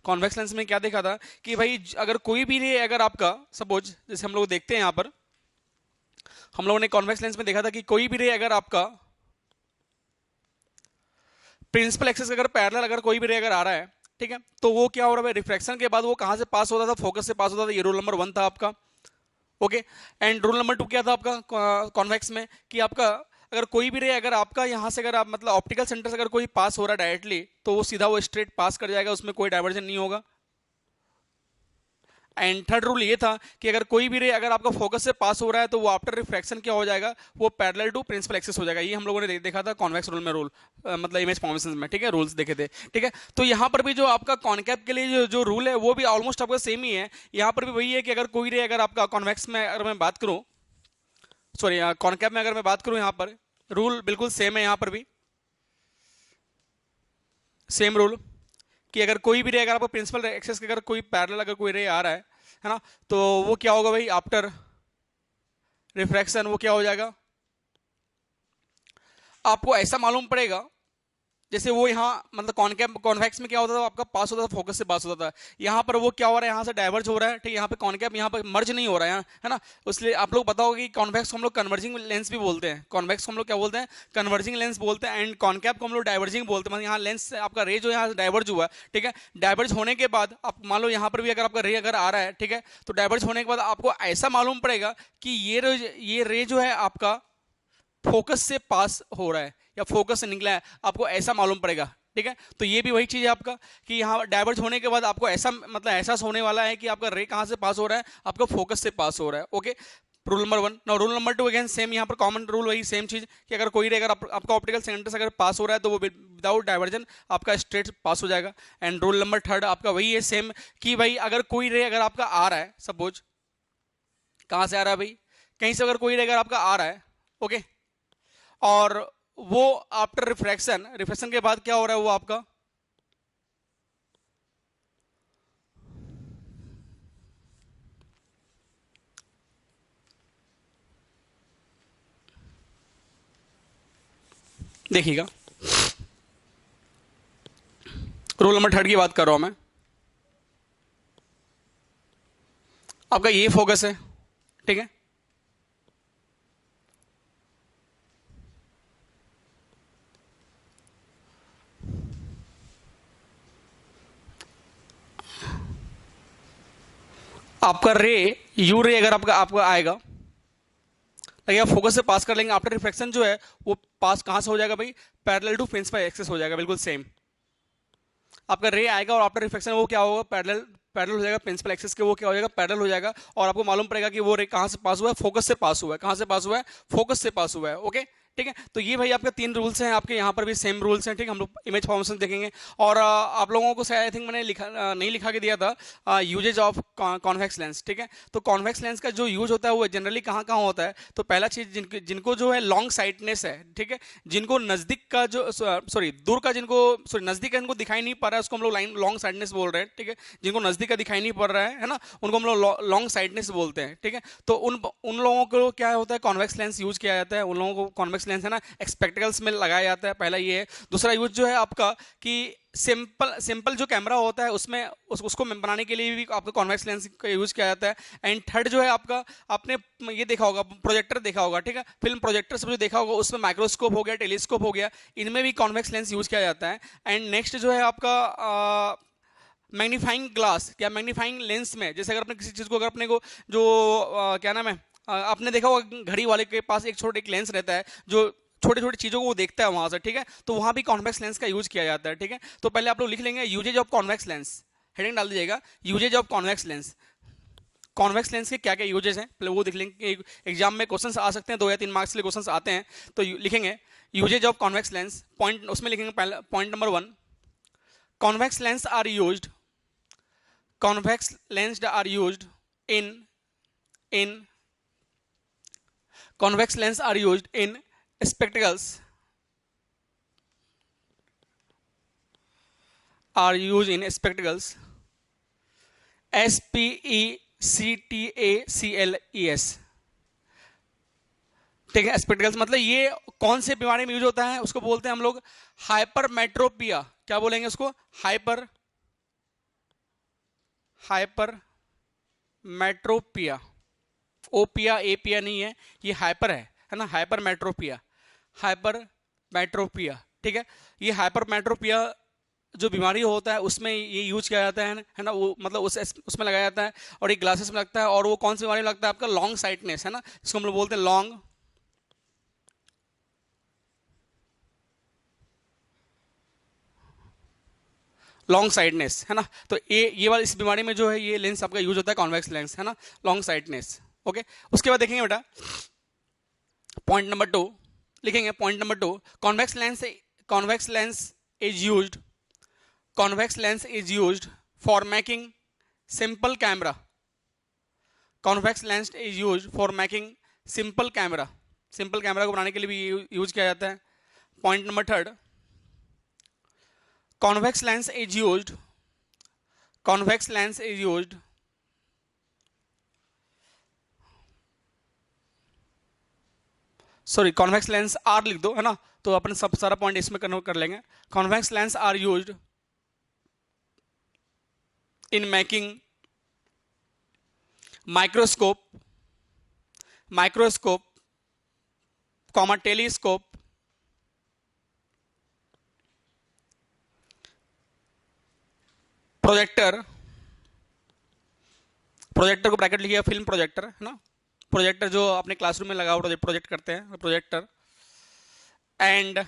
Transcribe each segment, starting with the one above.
Convex lens में क्या देखा था कि भाई अगर कोई भी रे अगर आपका सपोज जैसे हम लोग देखते हैं यहां पर, हम लोगों ने कॉन्वेक्स लेंस में देखा था कि कोई भी रे अगर आपका प्रिंसिपल एक्सिस अगर पैरेलल अगर कोई भी रे अगर आ रहा है, ठीक है, तो वो क्या हो रहा है रिफ्रैक्शन के बाद वो कहां से पास होता था, फोकस से पास होता था। ये रूल नंबर 1 था आपका। ओके, एंड रूल नंबर 2 क्या था आपका कॉन्वेक्स में कि आपका अगर कोई भी रे अगर आपका यहां से अगर आप मतलब ऑप्टिकल सेंटर से अगर कोई पास हो रहा है डायरेक्टली, तो वो सीधा वो स्ट्रेट पास कर जाएगा, उसमें कोई डाइवर्जन नहीं होगा। एंड थर्ड रूल ये था कि अगर कोई भी रे अगर आपका फोकस से पास हो रहा है तो वो आफ्टर रिफ्रैक्शन क्या हो जाएगा, वो पैरेलल टू प्रिंसिपल एक्सिस हो जाएगा। ये हम लोगों ने देखा था कॉन्वेक्स रूल में, रूल मतलब इमेज फॉर्मेशन में, ठीक है, रूल्स देखे थे। ठीक है, तो यहाँ पर भी जो आपका कॉन्केप के लिए जो रूल है वो भी ऑलमोस्ट आपका सेम ही है। यहाँ पर भी वही है कि अगर कोई रे अगर आपका कॉन्वेक्स में अगर मैं बात करूँ, सॉरी कॉन्केप में अगर मैं बात करूँ, यहाँ पर रूल बिल्कुल सेम है। यहाँ पर भी सेम रूल कि अगर कोई भी रे अगर आपको प्रिंसिपल एक्सिस के अगर कोई पैरेलल अगर कोई रे आ रहा है ना, तो वो क्या होगा भाई आफ्टर रिफ्रैक्शन वो क्या हो जाएगा, आपको ऐसा मालूम पड़ेगा जैसे वो यहाँ मतलब कॉन्वेक्स में क्या होता था आपका पास होता था, फोकस से पास होता था। यहाँ पर वो क्या हो रहा है, यहाँ से डाइवर्ज हो रहा है, ठीक है, यहाँ पे कॉन्केप यहाँ पर मर्ज नहीं हो रहा है ना। इसलिए आप लोग पता होगा कि कॉन्वेक्स को हम लोग कन्वर्जिंग लेंस भी बोलते हैं, कॉन्वेक्स को हम लोग क्या बोलते हैं, कन्वर्जिंग लेंस बोलते हैं। एंड कॉन्केप को हम लोग डाइवर्जिंग बोलते हैं, मतलब यहाँ लेंस आपका रे जो यहाँ डाइवर्ज हुआ, ठीक है, डाइवर्ज होने के बाद आप मान लो यहाँ पर भी अगर आपका रे अगर आ रहा है, ठीक है, तो डाइवर्ज होने के बाद आपको ऐसा मालूम पड़ेगा कि ये रे जो है आपका फोकस से पास हो रहा है या फोकस से निकला है, आपको ऐसा मालूम पड़ेगा। ठीक है, तो ये भी वही चीज है आपका कि यहाँ डाइवर्ज होने के बाद आपको ऐसा मतलब एहसास होने वाला है कि आपका रे कहां से पास हो रहा है, आपका फोकस से पास हो रहा है। Okay, rule number 1। Now rule number 2 again same, यहाँ पर कॉमन रूल वही सेम चीज कि अगर कोई रे अगर आपका ऑप्टिकल सेंटर से अगर पास हो रहा है तो वो विदाउट डाइवर्जन आपका स्ट्रेट पास हो जाएगा। एंड रूल नंबर 3 आपका वही है सेम कि भाई अगर कोई रे अगर आपका आ रहा है, सपोज कहां से आ रहा है भाई, कहीं से अगर कोई रे अगर आपका आ रहा है, ओके, और वो आफ्टर रिफ्रैक्शन, रिफ्रैक्शन के बाद क्या हो रहा है वो आपका देखिएगा, रूल नंबर 3 की बात कर रहा हूं मैं। आपका ये फोकस है, ठीक है, आपका रे यू रे अगर आपका आपका आएगा, लेकिन आप फोकस से पास कर लेंगे, आफ्टर रिफ्रैक्शन जो है वो पास कहां से हो जाएगा भाई, पैरेलल टू प्रिंसिपल एक्सिस हो जाएगा, बिल्कुल सेम। आपका रे आएगा और आफ्टर रिफ्लेक्शन वो क्या होगा, पैरेलल पैरेलल हो जाएगा प्रिंसिपल एक्सिस के, वो क्या हो जाएगा, पैरेलल हो जाएगा। और आपको मालूम पड़ेगा कि वो रे कहां से पास हुआ है, फोकस से पास हुआ है। कहां से पास हुआ है, फोकस से पास हुआ है। ओके, ठीक है, तो ये भाई आपके 3 रूल्स हैं, आपके यहाँ पर भी सेम रूल्स हैं। ठीक है, हम लोग इमेज फॉर्मेशन देखेंगे। और आप लोगों को शायद आई थिंक मैंने लिखा नहीं लिखा के दिया था यूजेज ऑफ कॉन्वेक्स लेंस। ठीक है, तो कॉन्वेक्स लेंस का जो यूज होता है वो जनरली कहाँ कहाँ होता है, तो पहला चीज जिनको जो है लॉन्ग साइटनेस है, ठीक है, जिनको नजदीक का जो सॉरी दूर का जिनको सॉरी नजदीक का जिनको दिखाई नहीं पड़ रहा है उसको हम लोग लाइन लॉन्ग साइटनेस बोल रहे हैं। ठीक है, जिनको नजदीक का दिखाई नहीं पड़ रहा है ना, उनको हम लोग लॉन्ग साइटनेस बोलते हैं। ठीक है, तो उन लोगों को क्या होता है, कॉन्वेक्स लेंस यूज किया जाता है। उन लोगों को कॉन्वेक्स लेंस है ना स्पेक्टिकल्स में लगाया जाता है, पहला ये है। दूसरा यूज जो है आपका कि सिंपल सिंपल जो कैमरा होता है उसमें उसको बनाने के लिए भी आपका कॉन्वेक्स लेंस का यूज किया जाता है। एंड थर्ड जो है आपका, आपने ये देखा होगा प्रोजेक्टर देखा होगा, ठीक है, फिल्म प्रोजेक्टर सब जो देखा होगा उसमें माइक्रोस्कोप हो गया, टेलीस्कोप हो गया, इनमें भी कॉन्वेक्स लेंस यूज किया जाता है। एंड नेक्स्ट जो है आपका मैग्नीफाइंग ग्लास या मैग्नीफाइंग लेंस में, जैसे अगर अपने किसी चीज को अगर अपने को जो क्या नाम है, आपने देखा होगा घड़ी वाले के पास एक लेंस रहता है जो छोटी छोटी चीजों को वो देखता है वहां से, ठीक है, तो वहां भी कॉन्वेक्स लेंस का यूज किया जाता है। ठीक है, तो पहले आप लोग लिख लेंगे uses of convex lens, heading डाल दीजिएगा uses of convex lens. Convex lens के क्या क्या यूजेस हैं पहले वो देख लेंगे, एग्जाम में क्वेश्चंस आ सकते हैं, 2 या 3 मार्क्स के लिए क्वेश्चंस आते हैं, तो लिखेंगे uses of convex lens. Point उसमें लिखेंगे पहला point number 1, convex lens are used, convex lens are used in convex lens are used in spectacles, are used in spectacles, spectacles। ठीक है, स्पेक्टिकल्स मतलब ये कौन से बीमारी में यूज होता है, उसको बोलते हैं हम लोग हाइपरमेट्रोपिया। क्या बोलेंगे उसको, हाइपर हाइपर मेट्रोपिया, ओपिया एपिया नहीं है, ये हाइपर है ना, हाइपर मेट्रोपिया, हाइपर मेट्रोपिया, ठीक है। ये हाइपर मेट्रोपिया जो बीमारी होता है उसमें ये यूज किया जाता है ना, वो मतलब उसमें लगाया जाता है, और ये ग्लासेस में लगता है। और वो कौन सी बीमारी में लगता है? आपका लॉन्ग साइटनेस, है ना, इसको हम लोग बोलते हैं लॉन्ग साइडनेस, है ना। तो ये वाला इस बीमारी में जो है ये लेंस आपका यूज होता है, कॉन्वेक्स लेंस, है ना, लॉन्ग साइडनेस। ओके, उसके बाद देखेंगे बेटा पॉइंट नंबर 2, लिखेंगे point number 2, convex lens is used, convex lens is used for making simple camera, convex lens is used for making simple camera, simple camera को बनाने के लिए भी यूज किया जाता है। Point number 3, convex lens is used, convex lens is used sorry convex lens are लिख दो, है ना, तो अपन सब सारा पॉइंट इसमें कन्वर्ट कर लेंगे। Convex lens are used in making microscope, microscope comma telescope, projector, projector को ब्रैकेट लिखिए, फिल्म प्रोजेक्टर, है ना, प्रोजेक्टर जो अपने क्लासरूम में लगा हुआ प्रोजेक्ट करते हैं, projector, and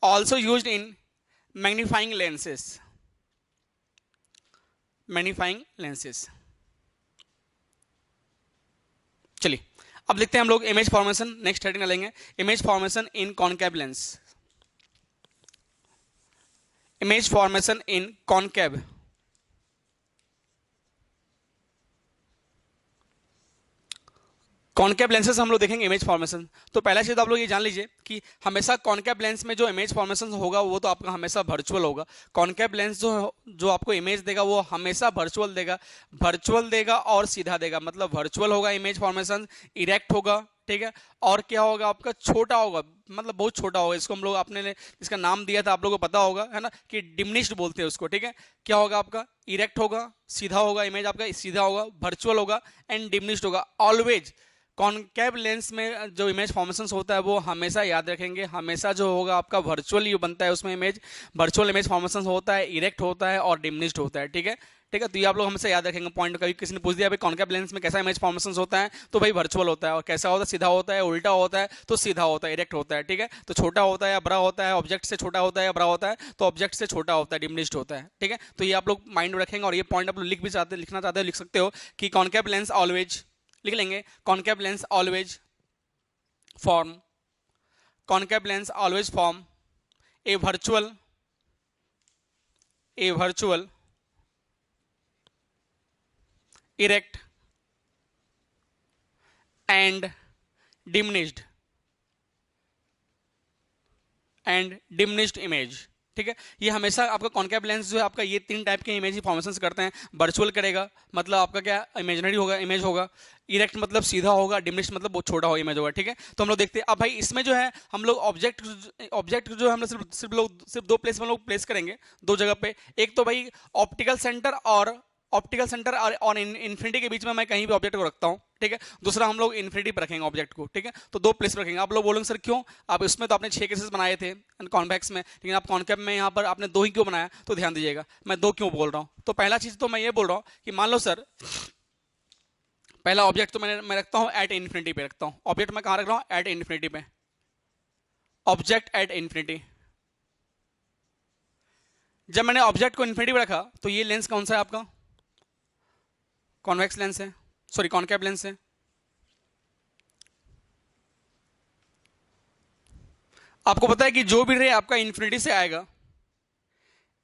also used in magnifying lenses, magnifying lenses. चलिए अब लिखते हैं हम लोग इमेज फॉर्मेशन, नेक्स्ट हेडिंग लेंगे इमेज फॉर्मेशन इन कॉनकेव लेंस, इमेज फॉर्मेशन इन कॉनकेव, कॉनकेव लेंसेज हम लोग देखेंगे इमेज फॉर्मेशन। तो पहला चीज आप लोग ये जान लीजिए कि हमेशा कॉनकेव लेंस में जो इमेज फॉर्मेशन होगा वो तो आपका हमेशा वर्चुअल होगा। कॉनकेव लेंस जो आपको इमेज देगा वो हमेशा वर्चुअल देगा, वर्चुअल देगा और सीधा देगा, मतलब वर्चुअल होगा इमेज फॉर्मेशन, इरेक्ट होगा, ठीक है, और क्या होगा आपका छोटा होगा, मतलब बहुत छोटा होगा। इसको हम लोग आपने इसका नाम दिया था, आप लोगों को पता होगा, है ना, कि डिमिनिश्ड बोलते हैं उसको, ठीक है। क्या होगा आपका इरेक्ट होगा, सीधा होगा, इमेज आपका सीधा होगा, वर्चुअल होगा एंड डिमिनिश्ड होगा। ऑलवेज कॉनकेव लेंस में जो इमेज फॉर्मेशन होता है वो हमेशा याद रखेंगे, हमेशा जो होगा आपका वर्चुअल ही बनता है, उसमें इमेज वर्चुअल इमेज फॉर्मेशन होता है, इरेक्ट होता है और डिमिनिश्ड होता है, ठीक है, ठीक है। तो ये आप लोग हमेशा याद रखेंगे पॉइंट। कभी किसी ने पूछ दिया भाई कॉनकेव लेंस में कैसा इमेज फॉर्मेशन होता है, तो भाई वर्चुअल होता है, और कैसा होता है, सीधा होता है, उल्टा होता है तो सीधा होता है, इरेक्ट होता है, ठीक है। तो छोटा होता है या बड़ा होता है, ऑब्जेक्ट से छोटा होता है या बड़ा होता है, तो ऑब्जेक्ट से छोटा होता है, डिमिनिश्ड होता है, ठीक है। तो ये आप लोग माइंड में रखेंगे, और ये पॉइंट आप लोग लिख भी चाहते लिखना चाहते हो लिख सकते हो कि कॉनकेव लेंस ऑलवेज, लिख लेंगे concave lens always form, concave lens always form a virtual erect and diminished image, ठीक है। ये हमेशा आपका कॉनकेव लेंस जो है आपका ये 3 टाइप के इमेज फॉर्मेशन करते हैं। वर्चुअल करेगा मतलब आपका क्या इमेजिनरी होगा, इमेज होगा, इरेक्ट मतलब सीधा होगा, डिमिनिश्ड मतलब बहुत छोटा होगा इमेज होगा, ठीक है। तो हम लोग देखते हैं अब भाई इसमें जो है हम लोग ऑब्जेक्ट जो है हम लोग सिर्फ 2 प्लेस में लोग प्लेस करेंगे, 2 जगह पे। एक तो भाई ऑप्टिकल सेंटर और इन्फिनिटी के बीच में मैं कहीं भी ऑब्जेक्ट को रखता हूं, ठीक है। दूसरा हम लोग इन्फिनिटी पर रखेंगे ऑब्जेक्ट को, ठीक है। तो 2 प्लेस रखेंगे। आप लोग बोलेंगे सर क्यों, आप इसमें तो आपने 6 केसेस बनाए थे कॉन्वेक्स में, लेकिन आप कॉनकेव में यहाँ पर आपने 2 ही क्यों बनाया? तो ध्यान दीजिएगा मैं 2 क्यों बोल रहा हूँ। तो पहला चीज तो मैं ये बोल रहा हूँ कि मान लो सर पहला ऑब्जेक्ट तो मैं रखता हूँ एट इन्फिनिटी पे रखता हूँ। ऑब्जेक्ट मैं कहाँ रख रहा हूँ? एट इन्फिनिटी पे, ऑब्जेक्ट एट इन्फिनिटी। जब मैंने ऑब्जेक्ट को इन्फिनिटी पे रखा तो ये लेंस कौन सा है आपका? कॉन्वेक्स लेंस है, सॉरी कॉनकेव लेंस है। आपको पता है कि जो भी रे आपका इन्फिनिटी से आएगा,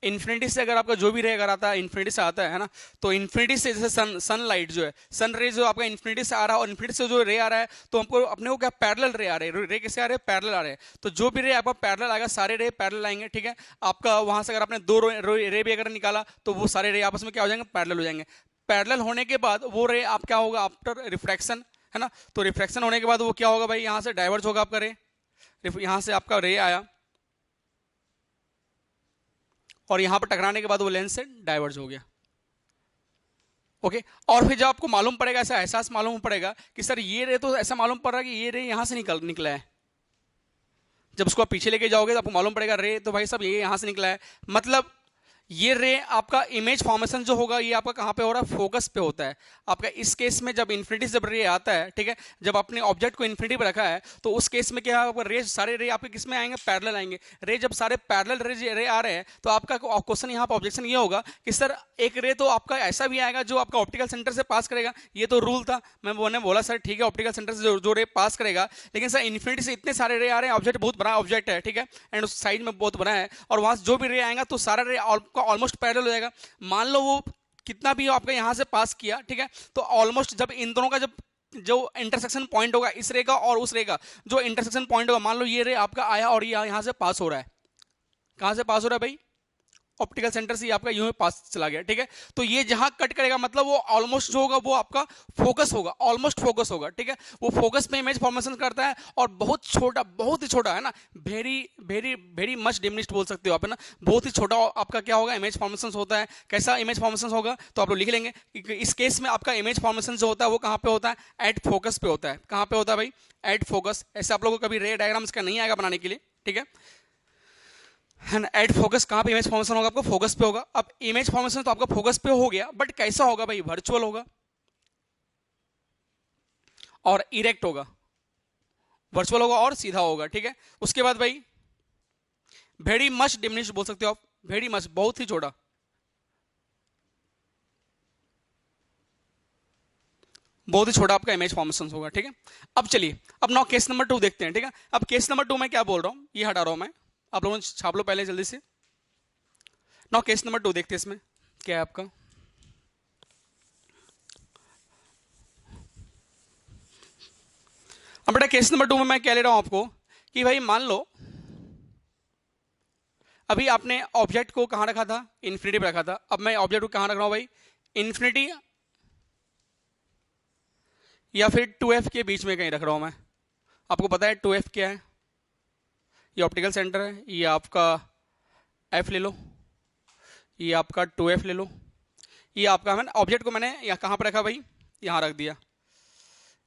इन्फिनिटी से अगर आपका जो भी रे अगर आता है इन्फिनिटी से आता है ना, तो इन्फिनिटी से जैसे सनलाइट जो है, सन रे जो आपका इन्फिनिटी से आ रहा है और इन्फिनिटी से जो रे आ रहा है, तो हमको अपने को क्या पैरेलल रे आ रहे हैं। रे कैसे आ रहे हैं? पैरेलल आ रहे हैं। तो जो भी रे आपका पैरेलल आएगा, सारे रे पैरेलल आएंगे, ठीक है। आपका वहां से अगर आपने 2 रे भी अगर निकाला तो वो सारे रे आपस में क्या हो जाएंगे? पैरेलल हो जाएंगे। पैरेलल होने के बाद वो रे आप क्या होगा आफ्टर रिफ्रैक्शन, है ना। तो रिफ्रैक्शन होने के बाद वो क्या होगा भाई? यहां से डाइवर्ज होगा आपका रे, यहां से आपका रे आया और यहां पर टकराने के बाद वो लेंस से डाइवर्ज हो गया, ओके। और फिर जब आपको मालूम पड़ेगा, ऐसा एहसास मालूम पड़ेगा कि सर ये रे तो ऐसा मालूम पड़ रहा है कि ये रे यहां से निकला है, जब उसको आप पीछे लेके जाओगे तो आपको मालूम पड़ेगा रे तो भाई साहब ये यहां से निकला है। मतलब ये रे आपका इमेज फॉर्मेशन जो होगा ये आपका कहां पे हो रहा है, फोकस पे होता है आपका। इस केस में जब इन्फिनिटी जब रे आता है, ठीक है, जब आपने ऑब्जेक्ट को इन्फिनिटी पे रखा है तो उस केस में क्या होगा, रे सारे रे आपके किस में आएंगे, पैरेलल आएंगे। रे जब सारे पैरेलल रे आ रहे हैं तो आपका क्वेश्चन यहाँ पर ऑब्जेक्शन ये होगा कि सर एक रे तो आपका ऐसा भी आएगा जो आपका ऑप्टिकल सेंटर से पास करेगा, ये तो रूल था। मैंने बोला सर ठीक है ऑप्टिकल सेंटर से जो रे पास करेगा, लेकिन सर इन्फिनिटी से इतने सारे रे आ रहे हैं, ऑब्जेक्ट बहुत बड़ा ऑब्जेक्ट है, ठीक है, एंड उस साइज में बहुत बड़ा है, और वहां से जो भी रे आएगा तो सारा रे आपका ऑलमोस्ट पैरेलल हो जाएगा। मान लो वो कितना भी आपका यहां से पास किया, ठीक है, तो ऑलमोस्ट जब इन दोनों का जब जो इंटरसेक्शन पॉइंट होगा, इस रे का और उस रे का जो इंटरसेक्शन पॉइंट होगा, मान लो ये रे आपका आया और ये यहां से पास हो रहा है, कहां से पास हो रहा है भाई, ऑप्टिकल सेंटर से आपका यूं पास चला गया, ठीक है। तो ये जहां कट करेगा मतलब वो ऑलमोस्ट जो होगा वो आपका फोकस होगा, ऑलमोस्ट फोकस होगा, ठीक है। वो फोकस पे इमेज फॉर्मेशन करता है और बहुत छोटा, बहुत ही छोटा है ना, very very very much diminished बोल सकते हो आप, है ना, बहुत ही छोटा आपका क्या होगा, इमेज फॉर्मेशन होता है। कैसा इमेज फॉर्मेशन होगा तो आप लोग लिख लेंगे। इस केस में आपका इमेज फॉर्मेशन जो होता है वो कहां पे होता है, एट फोकस पे होता है। कहां पे होता है भाई, एट फोकस। ऐसे आप लोगों को कभी रे डायग्राम्स का नहीं आएगा बनाने के लिए, ठीक है। एट फोकस कहां पे इमेज फॉर्मेशन होगा, आपको फोकस पे होगा। अब इमेज फॉर्मेशन तो आपका फोकस पे हो गया, बट कैसा होगा भाई, वर्चुअल होगा और इरेक्ट होगा, वर्चुअल होगा और सीधा होगा, ठीक है। उसके बाद भाई वेरी मच डिमिनिश्ड बोल सकते हो आप, वेरी मच, बहुत ही छोटा, बहुत ही छोटा आपका इमेज फॉर्मेशन होगा, ठीक है। अब चलिए अब नाउ केस नंबर 2 देखते हैं, ठीक है। अब केस नंबर 2 में क्या बोल रहा हूं, ये हटा रहा हूं मैं, आप लोगों ने छाप लो पहले जल्दी से। नाउ केस नंबर 2 देखते हैं, इसमें क्या है आपका। अब बेटा केस नंबर 2 में मैं क्या ले रहा हूं आपको कि भाई मान लो अभी आपने ऑब्जेक्ट को कहां रखा था, इन्फिनिटी पे रखा था। अब मैं ऑब्जेक्ट को कहां रख रहा हूं भाई, इन्फिनिटी या फिर 2f के बीच में कहीं रख रहा हूं मैं। आपको पता है 2f क्या है, ये ऑप्टिकल सेंटर है, ये आपका f ले लो, ये आपका 2f ले लो, ये आपका मैंने ऑब्जेक्ट को मैंने यहाँ कहां पर रखा भाई, यहां रख दिया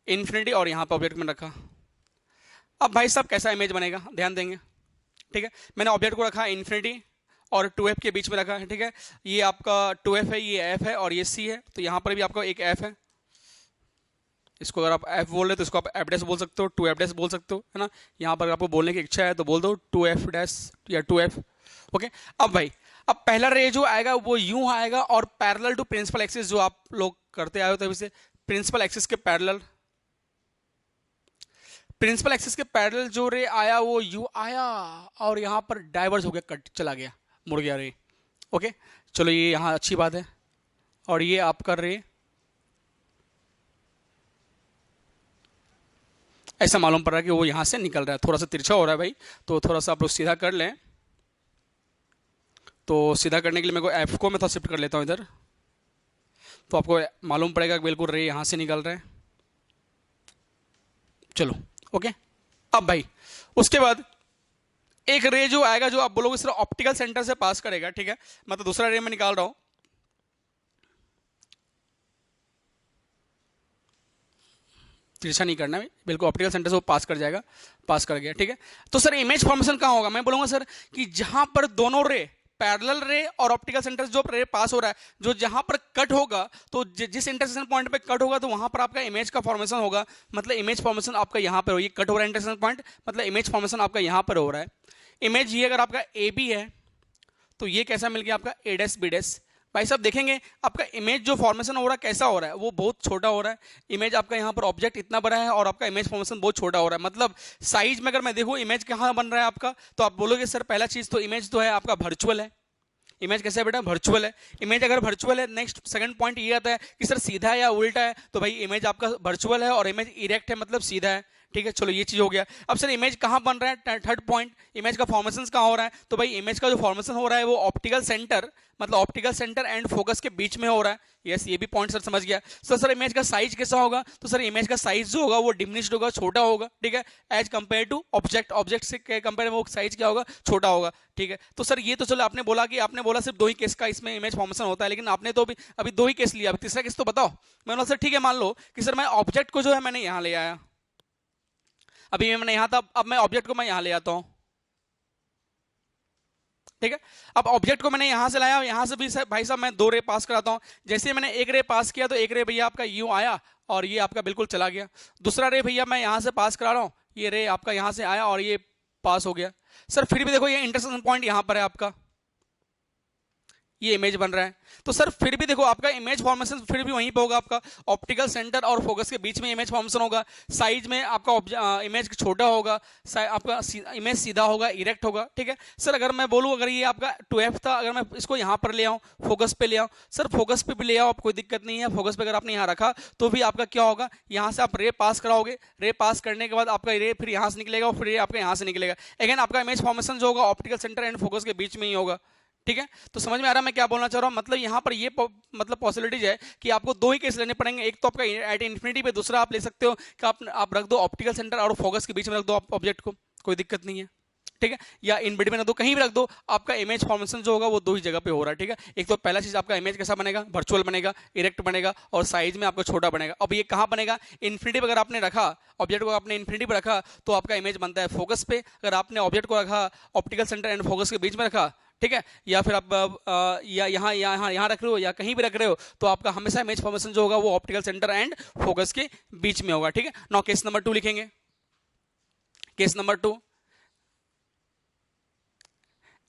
इन्फिनिटी, और यहां पर ऑब्जेक्ट में रखा। अब भाई साहब कैसा इमेज बनेगा, ध्यान देंगे, ठीक है। मैंने ऑब्जेक्ट को रखा इन्फिनिटी और 2f के बीच में रखा है, ठीक है। ये आपका 2f है, ये f है और ये c है, तो यहां पर भी आपका एक f है। इसको अगर आप f बोल रहे तो इसको आप f डैश बोल सकते हो, 2f डैश बोल सकते हो, है ना। यहां पर आपको बोलने की इच्छा है तो बोल दो 2f डैश या 2f, ओके। अब भाई अब पहला रे जो आएगा वो यूं आएगा और पैरेलल टू प्रिंसिपल एक्सिस, जो आप लोग करते आए हो तभी से, प्रिंसिपल एक्सिस के पैरेलल, प्रिंसिपल एक्सिस के पैरेलल जो रे आया वो यू आया और यहां पर डाइवर्ज हो गया, कट चला गया, मुड़ गया रे, ओके। चलो ये यहां अच्छी बात है। और ये आपका रे ऐसा मालूम पड़ रहा है कि वो यहां से निकल रहा है, थोड़ा सा तिरछा हो रहा है भाई, तो थोड़ा सा आप लोग सीधा कर लें। तो सीधा करने के लिए मेरे को एफ को मैं थोड़ा शिफ्ट कर लेता हूं इधर, तो आपको मालूम पड़ेगा कि बिल्कुल रे यहां से निकल रहा है। चलो ओके। अब भाई उसके बाद एक रे जो आएगा जो आप बोलोगे सिर्फ ऑप्टिकल सेंटर से पास करेगा, ठीक है, मतलब दूसरा रे मैं निकाल रहा हूं, तिरछा नहीं करना है, बिल्कुल ऑप्टिकल सेंटर से वो पास कर जाएगा, पास कर गया, ठीक है। तो सर इमेज फॉर्मेशन कहां होगा, मैं बोलूंगा सर कि जहां पर दोनों रे, पैरेलल रे और ऑप्टिकल सेंटर जो रे पास हो रहा है, जो जहां पर कट होगा, तो जिस इंटरसेक्शन पॉइंट पे कट होगा तो वहां पर आपका इमेज का फॉर्मेशन होगा, मतलब इमेज फॉर्मेशन आपका यहां पर हो, ये कट हो रहा है इंटरसेक्शन पॉइंट, मतलब इमेज फॉर्मेशन आपका यहां पर हो रहा है। इमेज ये अगर आपका ए बी है तो ये कैसा मिल गया आपका ए डैश बी डैश। भाई साहब देखेंगे आपका इमेज जो फॉर्मेशन हो रहा है कैसा हो रहा है, वो बहुत छोटा हो रहा है। इमेज आपका यहाँ पर ऑब्जेक्ट इतना बड़ा है और आपका इमेज फॉर्मेशन बहुत छोटा हो रहा है, मतलब साइज में अगर मैं देखूँ इमेज कहाँ बन रहा है आपका, तो आप बोलोगे सर पहला चीज तो इमेज तो है आपका वर्चुअल है। इमेज कैसे है बेटा, वर्चुअल है। इमेज अगर वर्चुअल है, नेक्स्ट सेकंड पॉइंट ये आता है कि सर सीधा है या उल्टा है, तो भाई इमेज आपका वर्चुअल है और इमेज इरेक्ट है मतलब सीधा है, ठीक है, चलो ये चीज हो गया। अब सर इमेज कहाँ बन रहा है, थर्ड पॉइंट, इमेज का फॉर्मेशन कहाँ हो रहा है? तो भाई इमेज का जो फॉर्मेशन हो रहा है वो ऑप्टिकल सेंटर, मतलब ऑप्टिकल सेंटर एंड फोकस के बीच में हो रहा है। यस, ये भी पॉइंट सर समझ गया। सर इमेज का साइज कैसा होगा? तो सर इमेज का साइज जो होगा वो डिमिनिश्ड होगा, छोटा होगा, ठीक है, as compare to object, object से कंपेयर में वो साइज क्या होगा, छोटा होगा, ठीक है। तो सर ये तो चलो आपने बोला कि आपने बोला सिर्फ दो ही केस का इसमें इमेज फॉर्मेशन होता है, लेकिन आपने तो अभी दो ही केस लिया, अभी तीसरा केस तो बताओ। मैंने बोला सर ठीक है, मान लो कि सर मैं ऑब्जेक्ट को जो है मैंने यहाँ ले आया, अभी मैंने यहां था, अब मैं ऑब्जेक्ट को मैं यहां ले आता हूं, ठीक है। अब ऑब्जेक्ट को मैंने यहां से लाया, यहां से भी भाई साहब मैं दो रे पास कराता हूं। जैसे ही मैंने एक रे पास किया तो एक रे भैया आपका यूं आया और ये आपका बिल्कुल चला गया। दूसरा रे भैया मैं यहां से पास करा रहा हूं, ये रे आपका यहां से आया और ये पास हो गया। सर फिर भी देखो ये इंटरसेक्शन पॉइंट यहां पर है आपका, ये इमेज बन रहा है। तो सर फिर भी देखो आपका इमेज फॉर्मेशन फिर भी वहीं पे होगा, आपका ऑप्टिकल सेंटर और फोकस के बीच में इमेज फॉर्मेशन होगा। साइज में आपका इमेज छोटा होगा, आपका इमेज सीधा होगा, इरेक्ट होगा, ठीक है। सर अगर मैं बोलूं अगर ये आपका 2f था, अगर मैं इसको यहाँ पर ले आऊँ, फोकस पे ले आऊँ, सर फोकस पे भी ले आओ, आप कोई दिक्कत नहीं है। फोकस पे अगर आपने यहाँ रखा तो भी आपका क्या होगा, यहाँ से आप रे पास कराओगे, रे पास करने के बाद आपका रे फिर यहाँ से निकलेगा और फिर ये आपका यहाँ से निकलेगा। अगेन आपका इमेज फॉर्मेशन जो होगा ऑप्टिकल सेंटर एंड फोकस के बीच में ही होगा, ठीक है। तो समझ में आ रहा है मैं क्या बोलना चाह रहा हूं? मतलब यहां पर ये मतलब पॉसिबिलिटीज है कि आपको दो ही केस लेने पड़ेंगे, एक तो आपका एट इन्फिनिटी पे, दूसरा आप ले सकते हो कि आप रख दो ऑप्टिकल सेंटर और फोकस के बीच में रख दो ऑब्जेक्ट को, कोई दिक्कत नहीं है, ठीक है। या इन बिटवीन रख दो, कहीं भी रख दो, आपका इमेज फॉर्मेशन जो होगा वो दो ही जगह पे हो रहा है, ठीक है। एक तो पहला चीज आपका इमेज कैसा बनेगा, वर्चुअल बनेगा, इरेक्ट बनेगा और साइज में आपका छोटा बनेगा। अब ये कहां बनेगा, इन्फिनिटी पे अगर आपने रखा ऑब्जेक्ट को, आपने इन्फिनिटी पे रखा तो आपका इमेज बनता है फोकस पे। अगर आपने ऑब्जेक्ट को रखा ऑप्टिकल सेंटर एंड फोकस के बीच में रखा, ठीक है, या फिर आप या यहाँ यहाँ यहाँ रख रहे हो या कहीं भी रख रहे हो, तो आपका हमेशा इमेज फॉर्मेशन जो होगा वो ऑप्टिकल सेंटर एंड फोकस के बीच में होगा, ठीक है। नाउ केस नंबर 2 लिखेंगे। Case number 2,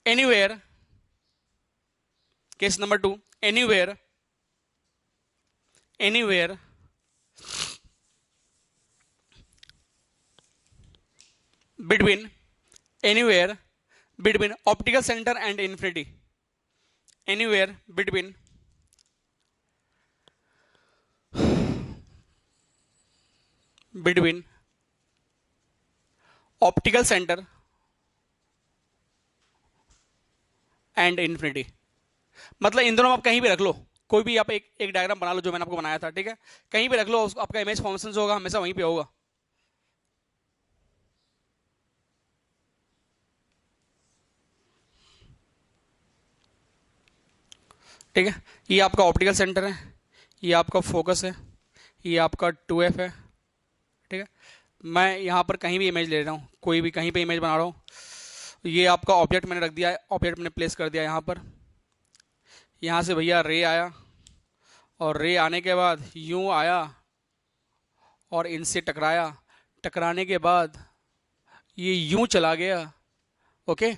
anywhere, case number 2, anywhere, anywhere between, anywhere between optical center and infinity, anywhere between optical center and infinity. मतलब इन दोनों में आप कहीं भी रख लो, कोई भी आप एक डायग्राम बना लो जो मैंने आपको बनाया था, ठीक है, कहीं भी रख लो, आपका इमेज फॉर्मेशन जो होगा हमेशा वहीं पे होगा, ठीक है। ये आपका ऑप्टिकल सेंटर है, ये आपका फोकस है, ये आपका 2f है, ठीक है। मैं यहाँ पर कहीं भी इमेज ले रहा हूँ, कोई भी कहीं पे इमेज बना रहा हूँ, ये आपका ऑब्जेक्ट मैंने रख दिया है, ऑब्जेक्ट मैंने प्लेस कर दिया यहाँ पर। यहाँ से भैया रे आया और रे आने के बाद यूं आया और इनसे टकराया, टकराने के बाद ये यूं चला गया, ओके।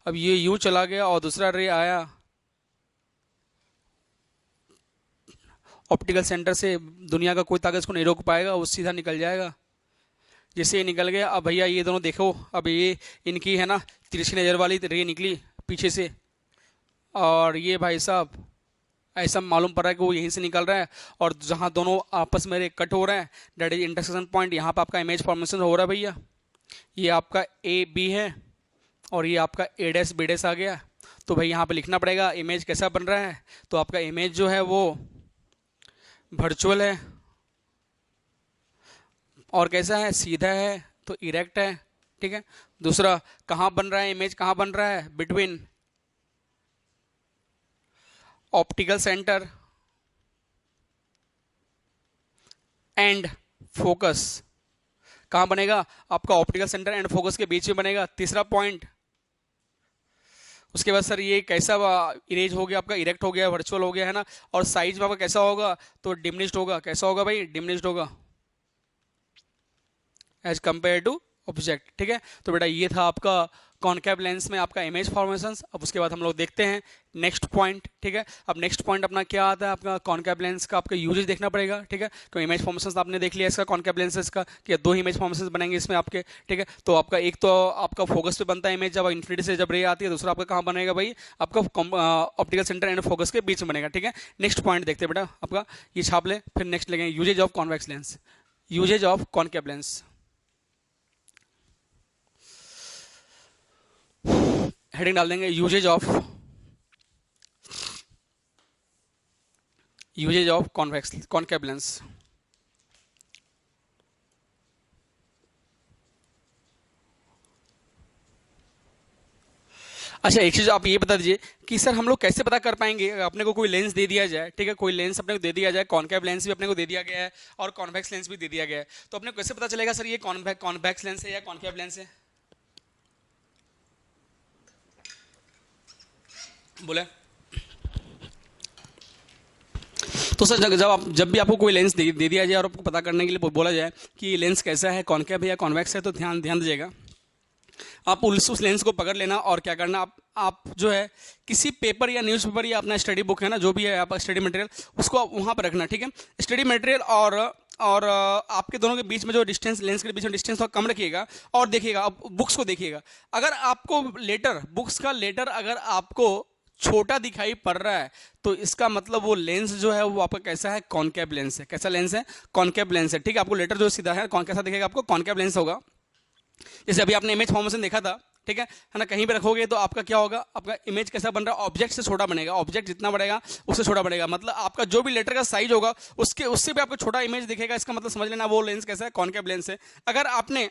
अब ये यूं चला गया और दूसरा रे आया ऑप्टिकल सेंटर से, दुनिया का कोई ताकत इसको नहीं रोक पाएगा, वो सीधा निकल जाएगा। जैसे ये निकल गया, अब भैया ये दोनों देखो, अब ये इनकी है ना तिरछी नज़र वाली रे निकली पीछे से, और ये भाई साहब ऐसा मालूम पड़ रहा है कि वो यहीं से निकल रहा है, और जहाँ दोनों आपस में कट हो रहे हैं दैट इज इंटरसेक्शन पॉइंट, यहाँ पर आपका इमेज फॉर्मेशन हो रहा है भैया। ये आपका ए बी है और ये आपका ए डैश बी डैश आ गया। तो भाई यहाँ पे लिखना पड़ेगा इमेज कैसा बन रहा है, तो आपका इमेज जो है वो वर्चुअल है और कैसा है, सीधा है, तो इरेक्ट है, ठीक है। दूसरा कहाँ बन रहा है, इमेज कहाँ बन रहा है, between optical centre and focus. कहां बनेगा, आपका ऑप्टिकल सेंटर एंड फोकस के बीच में बनेगा, तीसरा पॉइंट। उसके बाद सर ये कैसा इरेज हो गया, आपका इरेक्ट हो गया, वर्चुअल हो गया, है ना। और साइज में आपका कैसा होगा, तो डिमिनिश्ड होगा, कैसा होगा भाई, डिमिनिश्ड होगा एज कंपेयर टू ऑब्जेक्ट, ठीक है। तो बेटा ये था आपका कॉनकेव लेंस में आपका इमेज फॉर्मेशंस। अब उसके बाद हम लोग देखते हैं नेक्स्ट पॉइंट, ठीक है। अब नेक्स्ट पॉइंट अपना क्या आता है, आपका कॉनकेव लेंस का आपका यूजेज देखना पड़ेगा, ठीक है। तो इमेज फॉर्मेशंस आपने देख लिया इसका, कॉनकेव लेंसेज का कि दो ही इमेज फॉर्मेशंस बनेंगे इसमें आपके, ठीक है। तो आपका एक तो आपका फोकस पे बनता है इमेज जब इन्फिनिटी से जब रे आती है, दूसरा आपका कहाँ बनेगा भाई, आपका ऑप्टिकल सेंटर एंड फोकस के बीच में बनेगा, ठीक है। नेक्स्ट पॉइंट देखते हैं बेटा, आपका ये छाप ले, फिर नेक्स्ट लेंगे uses of convex lens, uses of concave lens. Heading डाल देंगे uses of convex concave lens. अच्छा, एक चीज आप ये बता दीजिए कि सर हम लोग कैसे पता कर पाएंगे, अपने को कोई लेंस दे दिया जाए, ठीक है, कोई लेंस अपने को दे दिया जाए, कॉनकेव लेंस भी अपने को दे दिया गया है और कॉन्वेक्स लेंस भी दे दिया गया है, तो अपने को कैसे पता चलेगा सर ये कॉन्वेक्स लेंस है या कॉनकेव लेंस है? बोले। तो सर जब भी आपको कोई लेंस दे दिया जाए और आपको पता करने के लिए बोला जाए कि ये लेंस कैसा है, कॉनकेव है या कॉन्वेक्स है, तो ध्यान ध्यान दीजिएगा, आप उस लेंस को पकड़ लेना और क्या करना, आप जो है किसी पेपर या न्यूज़पेपर या अपना स्टडी बुक है ना, जो भी है आपका स्टडी मटेरियल, उसको आप वहाँ पर रखना, ठीक है। स्टडी मटेरियल और आपके दोनों के बीच में जो डिस्टेंस, लेंस के बीच में डिस्टेंस थोड़ा कम रखिएगा और देखिएगा, आप बुक्स को देखिएगा। अगर आपको बुक्स का लेटर अगर आपको छोटा दिखाई पड़ रहा है, तो इसका मतलब वो लेंस जो है वो आपका कैसा है, कॉनकेव लेंस है। कैसा लेंस है? कॉनकेव लेंस है, ठीक है। आपको लेटर जो सीधा है कैसा दिखेगा, आपको कॉनकेव लेंस होगा। जैसे अभी आपने इमेज फॉर्मेशन देखा था, ठीक है ना, कहीं पे रखोगे तो आपका क्या होगा, आपका इमेज कैसा बन रहा है, ऑब्जेक्ट से छोटा बनेगा, ऑब्जेक्ट जितना बढ़ेगा उससे छोटा बढ़ेगा, मतलब आपका जो भी लेटर का साइज होगा उससे भी आपको छोटा इमेज दिखेगा। इसका मतलब समझ लेना वो लेंस कैसा है, कॉनकेव लेंस है। अगर आपने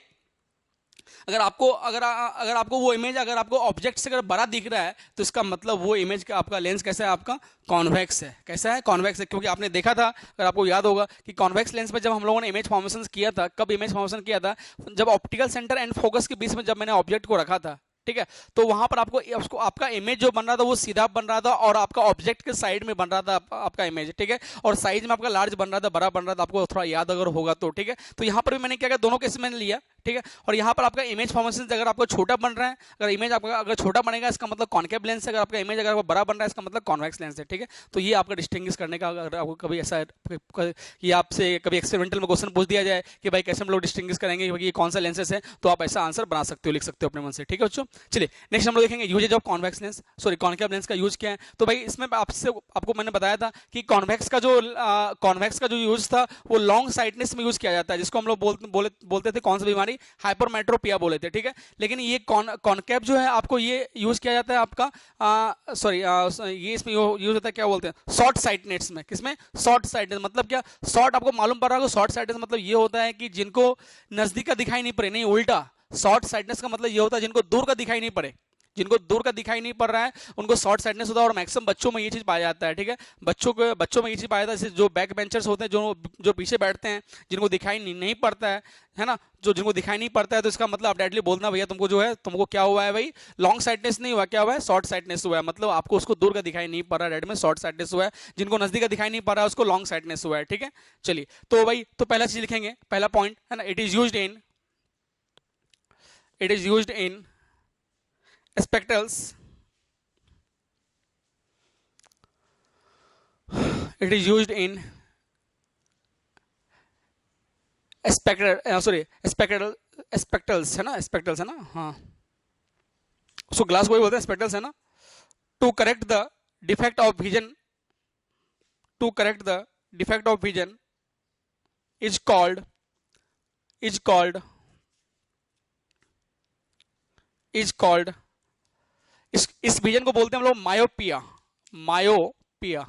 अगर आपको वो इमेज अगर आपको ऑब्जेक्ट से अगर बड़ा दिख रहा है, तो इसका मतलब वो इमेज का आपका लेंस कैसा है, आपका कॉन्वेक्स है। कैसा है? कॉन्वेक्स है, क्योंकि आपने देखा था, अगर आपको याद होगा कि कॉन्वेक्स लेंस में जब हम लोगों ने इमेज फॉर्मेशन किया था, कब इमेज फॉर्मेशन किया था, जब ऑप्टिकल सेंटर एंड फोकस के बीच में जब मैंने ऑब्जेक्ट को रखा था, ठीक है, तो वहां पर आपको आपका इमेज जो बन रहा था वो सीधा बन रहा था और आपका ऑब्जेक्ट के साइड में बन रहा था आपका इमेज, ठीक है, और साइज में आपका लार्ज बन रहा था, बड़ा बन रहा था, आपको थोड़ा याद अगर होगा तो, ठीक है। तो यहाँ पर भी मैंने क्या किया, दोनों केस मैंने लिया, ठीक है, और यहाँ पर आपका इमेज फॉर्मेशन अगर आपको छोटा बन रहा है, अगर इमेज आपका अगर छोटा बनेगा इसका मतलब कॉनकेव लेंस है, अगर आपका इमेज अगर बड़ा बन रहा है इसका मतलब कॉन्वेक्स लेंस है, ठीक है। तो ये आपका डिस्टिंग्विश करने का, अगर आपको कभी ऐसा ये आपसे कभी एक्सपेरिमेंटल में क्वेश्चन पूछ दिया जाए कि भाई कैसे हम लोग डिस्टिंग्विश करेंगे कि ये कौन सा लेंसेस है, तो आप ऐसा आंसर बना सकते हो, लिख सकते हो अपने मन से, ठीक है बच्चों। चलिए नेक्स्ट हम लोग देखेंगे uses of convex lens, sorry concave lens का यूज क्या है। तो भाई इसमें आपको मैंने बताया था कि कॉन्वेक्स का जो यूज था वो लॉन्ग साइटनेस में यूज किया जाता है, जिसको हम लोग बोलते थे कौन सी बीमारी, हाइपरमेट्रोपिया बोले थे, ठीक है। लेकिन ये कॉनकेव जो है आपको ये यूज किया जाता है आपका ये इसमें यूज होता है, क्या बोलते हैं, शॉर्ट साइटनेस में। किसमें? शॉर्ट साइटनेस मतलब क्या, शॉर्ट आपको मालूम पड़ रहा होगा, शॉर्ट साइटनेस मतलब ये होता है कि जिनको नजदीक का दिखाई नहीं पड़े, नहीं उल्टा, शॉर्ट साइटनेस का मतलब ये होता है जिनको दूर का दिखाई नहीं पड़े, जिनको दूर का दिखाई नहीं पड़ रहा है उनको शॉर्ट साइटनेस होता है। और मैक्सिमम बच्चों में ये चीज पाया जाता है, ठीक है, बच्चों में ये चीज पाया जाता है, जैसे जो बैक बेंचर्स होते हैं, जो जो पीछे बैठते हैं, जिनको दिखाई नहीं पड़ता है ना, जो जिनको दिखाई नहीं पड़ता है, तो इसका मतलब आप डायरेक्टली बोलना भैया तुमको जो है, तुमको क्या हुआ है भाई, लॉन्ग साइटनेस नहीं हुआ, क्या हुआ है, शॉर्ट साइटनेस हुआ है, मतलब आपको उसको दूर का दिखाई नहीं पड़ रहा है, रेड में शॉर्ट साइटनेस हुआ है, जिनको नजदीक का दिखाई नहीं पड़ रहा है उसको लॉन्ग साइटनेस हुआ है, ठीक है। चलिए तो भाई, तो पहला चीज लिखेंगे, पहला पॉइंट है ना, it is used in spectacles, it is used in spectacles है ना, spectacles है ना, हाँ, उसको ग्लास को ही बोलते हैं, spectacles है ना। To correct the defect of vision, to correct the defect of vision is called is called is called इस विजन को बोलते हैं हम लोग मायोपिया, मायोपिया,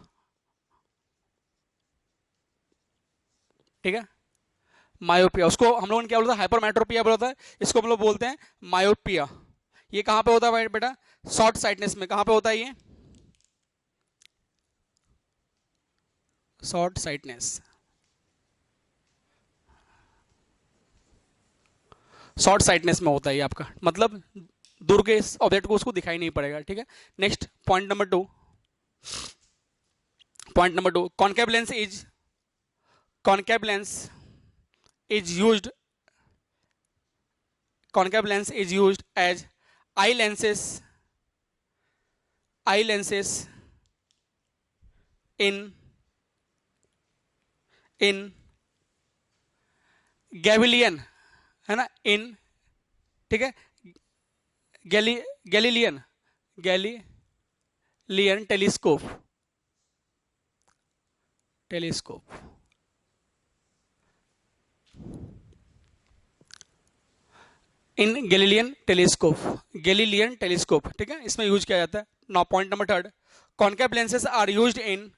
ठीक है, मायोपिया। उसको हम लोगों ने क्या बोलता है, हाइपरमेट्रोपिया बोलता है, इसको हम लोग बोलते हैं मायोपिया। ये कहां पे होता है बेटा, शॉर्ट साइटनेस में। कहां पे होता है ये, शॉर्ट साइटनेस, शॉर्ट साइटनेस में होता है ये आपका, मतलब दूर के ऑब्जेक्ट को उसको दिखाई नहीं पड़ेगा, ठीक है। Next point number 2 concave lens concave lens is used concave lens is used as eye lenses eye lenses in Galilean, है ना, इन, ठीक है, गैली Galilean Galilean telescope. In Galilean telescope, Galilean telescope, ठीक है, इसमें यूज किया जाता है। Now point number third, concave lenses are used in,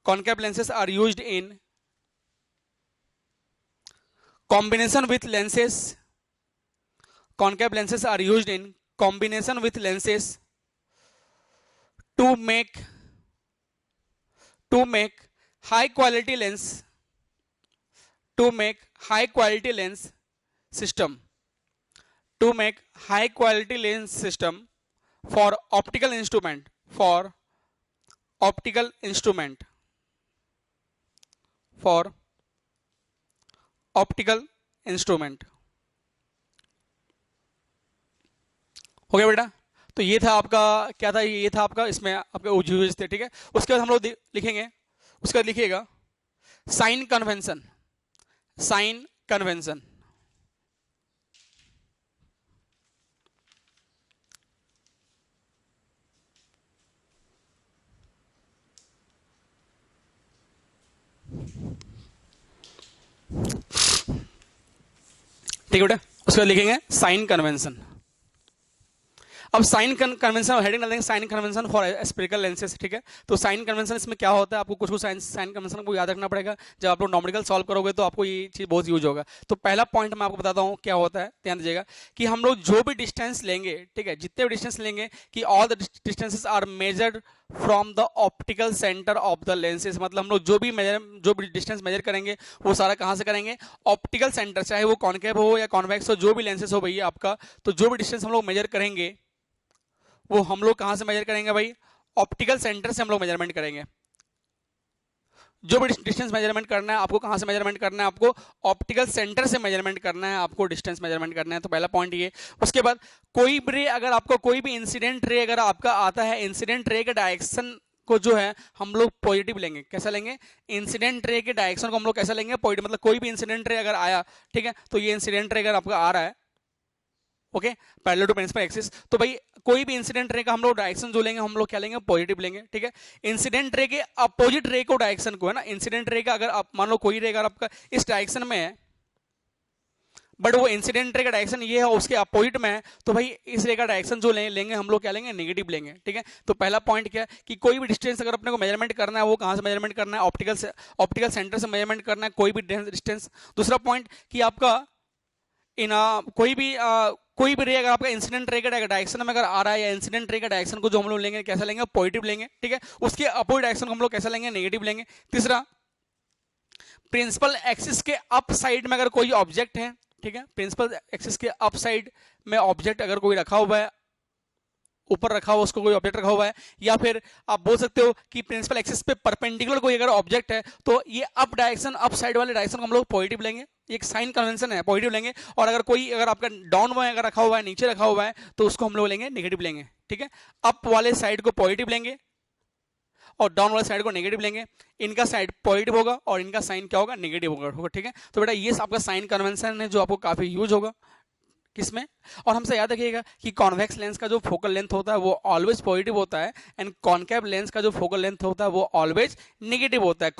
concave lenses are used in combination with lenses, concave lenses are used in combination with lenses to make high quality lens, to make high quality lens system, to make high quality lens system for optical instrument, for optical instrument, for optical instrument. हो गया बेटा? तो ये था आपका, क्या था ये था आपका, इसमें आपके यूजेस थे, ठीक है। उसके बाद हम लोग लिखेंगे, उसके बाद लिखिएगा साइन कन्वेंशन, साइन कन्वेंशन। ठीक है बेटा, उसके बाद लिखेंगे साइन कन्वेंशन। अब साइन कन्वेंशन हेडिंग डाल देंगे, sign convention for spherical lenses, ठीक है। तो साइन कन्वेंशन इसमें क्या होता है, आपको कुछ कुछ साइन कन्वेंशन को याद रखना पड़ेगा। जब आप लोग नॉमेरिकल सॉल्व करोगे तो आपको ये चीज बहुत यूज होगा। तो पहला पॉइंट मैं आपको बताता हूँ क्या होता है, ध्यान दीजिएगा कि हम लोग जो भी डिस्टेंस लेंगे, ठीक है, जितने भी डिस्टेंस लेंगे, कि all the distances are measured from the optical centre of the lenses. मतलब हम लोग जो भी डिस्टेंस मेजर करेंगे वो सारा कहाँ से करेंगे, ऑप्टिकल सेंटर, चाहे वो कॉन्केव हो या कॉन्वेक्स हो, जो भी लेंसेज हो भैया आपका, तो जो भी डिस्टेंस हम लोग मेजर करेंगे वो हम लोग कहां से मेजर करेंगे भाई, ऑप्टिकल सेंटर से हम लोग मेजरमेंट करेंगे। जो भी डिस्टेंस मेजरमेंट करना है आपको, कहां से मेजरमेंट करना है आपको, ऑप्टिकल सेंटर से मेजरमेंट करना है आपको, डिस्टेंस मेजरमेंट करना है। तो पहला पॉइंट ये। उसके बाद कोई भी रे, अगर आपको कोई भी इंसिडेंट रे अगर आपका आता है, इंसिडेंट रे के डायरेक्शन को जो है हम लोग पॉजिटिव लेंगे। कैसा लेंगे, इंसिडेंट रे के डायरेक्शन को हम लोग कैसा लेंगे, पॉजिटिव। मतलब कोई भी इंसिडेंट रे अगर आया, ठीक है, तो ये इंसिडेंट रे अगर आपका आ रहा है, okay, parallel to principal axis, तो भाई कोई भी इंसिडेंट रे का हम लोग डायरेक्शन जो लेंगे हम लोग क्या लेंगे, पॉजिटिव लेंगे, ठीक है। इंसिडेंट रे के अपोजिट रे को डायरेक्शन को है ना, इंसिडेंट रे का अगर आप मान लो कोई रे अगर आपका इस डायरेक्शन में है, बट वो इंसिडेंट रे का डायरेक्शन ये है उसके अपोजिट में है, तो भाई इस रे का डायरेक्शन जो लेंगे हम लोग क्या लेंगे, नेगेटिव लेंगे, ठीक है। तो पहला पॉइंट क्या है कि कोई भी डिस्टेंस अगर अपने को मेजरमेंट करना है वो कहां से मेजरमेंट करना है, ऑप्टिकल सेंटर से मेजरमेंट करना है कोई भी डिस्टेंस। दूसरा पॉइंट कि आपका इन कोई भी रे अगर आपका इंसिडेंट रे का डायरेक्शन में अगर आ रहा है, या इंसिडेंट रे का डायरेक्शन को जो हम लोग लेंगे कैसा लेंगे, पॉजिटिव लेंगे, ठीक है। उसके अपोजिट डायरेक्शन को हम लोग कैसा लेंगे, नेगेटिव लेंगे। तीसरा, प्रिंसिपल एक्सिस के अप साइड में अगर कोई ऑब्जेक्ट है, ठीक है, प्रिंसिपल एक्सिस के अप साइड में ऑब्जेक्ट अगर कोई रखा हुआ है, ऊपर रखा हुआ उसको कोई ऑब्जेक्ट रखा हुआ है, या फिर आप बोल सकते हो कि प्रिंसिपल एक्सिस पे परपेंडिकुलर कोई अगर ऑब्जेक्ट है, तो ये अप डायरेक्शन, अप साइड वाले डायरेक्शन को हम लोग पॉजिटिव लेंगे। एक साइन कन्वेंशन है, पॉजिटिव लेंगे। और अगर कोई अगर आपका डाउन में अगर रखा हुआ है, नीचे रखा हुआ है, तो उसको हम लोग लेंगे नेगेटिव लेंगे, ठीक है। अप वाले साइड को पॉजिटिव लेंगे और डाउन वाले साइड को नेगेटिव लेंगे। इनका साइड पॉजिटिव होगा और इनका साइन क्या होगा, नेगेटिव होगा, ठीक है। तो बेटा ये आपका साइन कन्वेंशन है जो आपको काफी यूज होगा किसमें। और हमसे याद रखिएगा कि कॉन्वेक्स लेंस का जो फोकल लेंथ होता है वो ऑलवेज पॉजिटिव होता है, एंड कॉनकेव लेंस का जो फोकल लेंथ होता है वो ऑलवेज नेगेटिव होता है।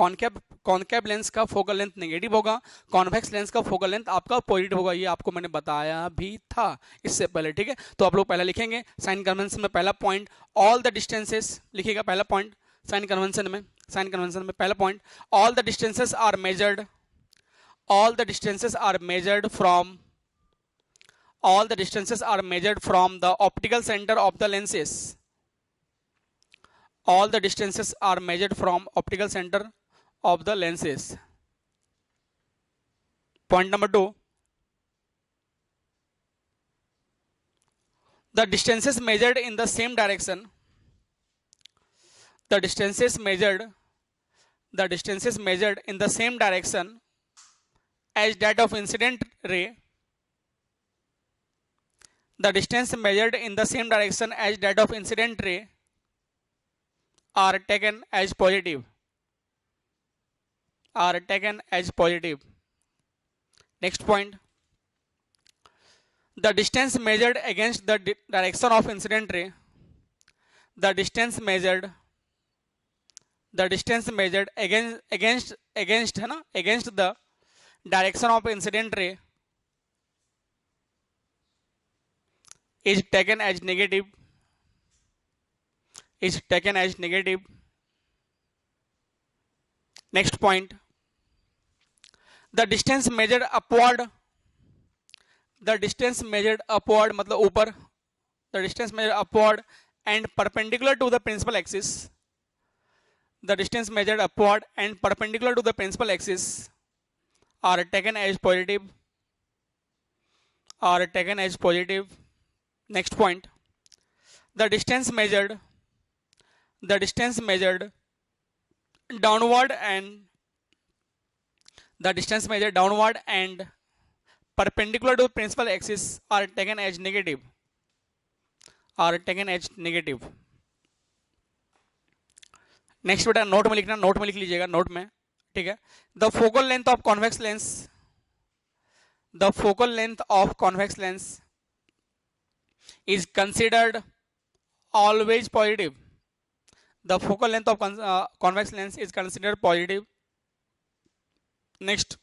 कॉनकेव लेंस का फोकल लेंथ नेगेटिव होगा, कॉन्वेक्स लेंस का फोकल लेंथ आपका पॉजिटिव होगा। ये आपको मैंने बताया भी था इससे पहले, ठीक है। तो आप लोग पहला लिखेंगे साइन कन्वेंशन में पहला पॉइंट, ऑल द डिस्टेंसेस लिखिएगा। पहला पॉइंट साइन कन्वेंशन में पहला point, all the distances are measured, all the distances are measured from all the distances are measured from the optical center of the lenses. All the distances are measured from optical center of the lenses. Point number 2, the distances measured in the same direction, the distances measured in the same direction as that of incident ray, the distance measured in the same direction as that of incident ray are taken as positive, Next point, the distance measured against the direction of incident ray, the distance measured against the direction of incident ray is taken as negative, is taken as negative. Next point, the distance measured upward, the distance measured upward मतलब ऊपर, the distance measured upward and perpendicular to the principal axis, the distance measured upward and perpendicular to the principal axis are taken as positive, are taken as positive. Next point, the distance measured downward and the distance measured downward and perpendicular to the principal axis are taken as negative, are taken as negative. Next बेटा note में लिखना, note में लिख लीजिएगा, note में, ठीक है। The focal length of convex lens, the focal length of convex lens is considered always positive, the focal length of convex lens is considered positive. Next,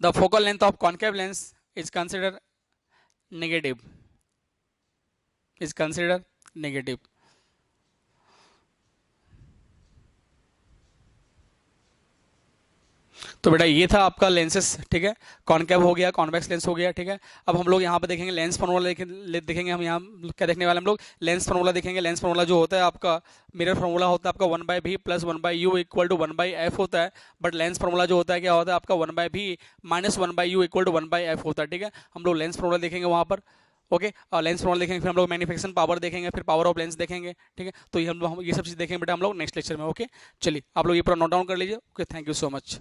the focal length of concave lens is considered negative, is considered negative. तो बेटा ये था आपका lenses, ठीक है। Concave हो गया, convex lens हो गया, ठीक है। अब हम लोग यहाँ पे देखेंगे लेंस फार्मूला, देखेंगे हम यहाँ क्या देखने वाले हम लोग, लेंस फार्मूला देखेंगे। लेंस फार्मूला जो होता है आपका मिरर फार्मूला होता है आपका 1/v plus 1/u equal to 1/f होता है। बट लेंस फार्मूला जो होता है क्या होता है आपका 1/v minus 1/u equal to 1/f होता है, ठीक है। हम लोग लेंस फार्मूला देखेंगे वहाँ पर, ओके। और लेंस फार्मूला देखेंगे, फिर हम लोग मैग्निफिकेशन पावर देखेंगे, फिर पावर ऑफ लेंस देखेंगे, ठीक है। तो ये हम ये सब चीज़ देखेंगे बेटा हम लोग नेक्स्ट लेक्चर में, ओके। चलिए आप लोग ये पूरा नोट डाउन कर लीजिए, okay. Thank you so much.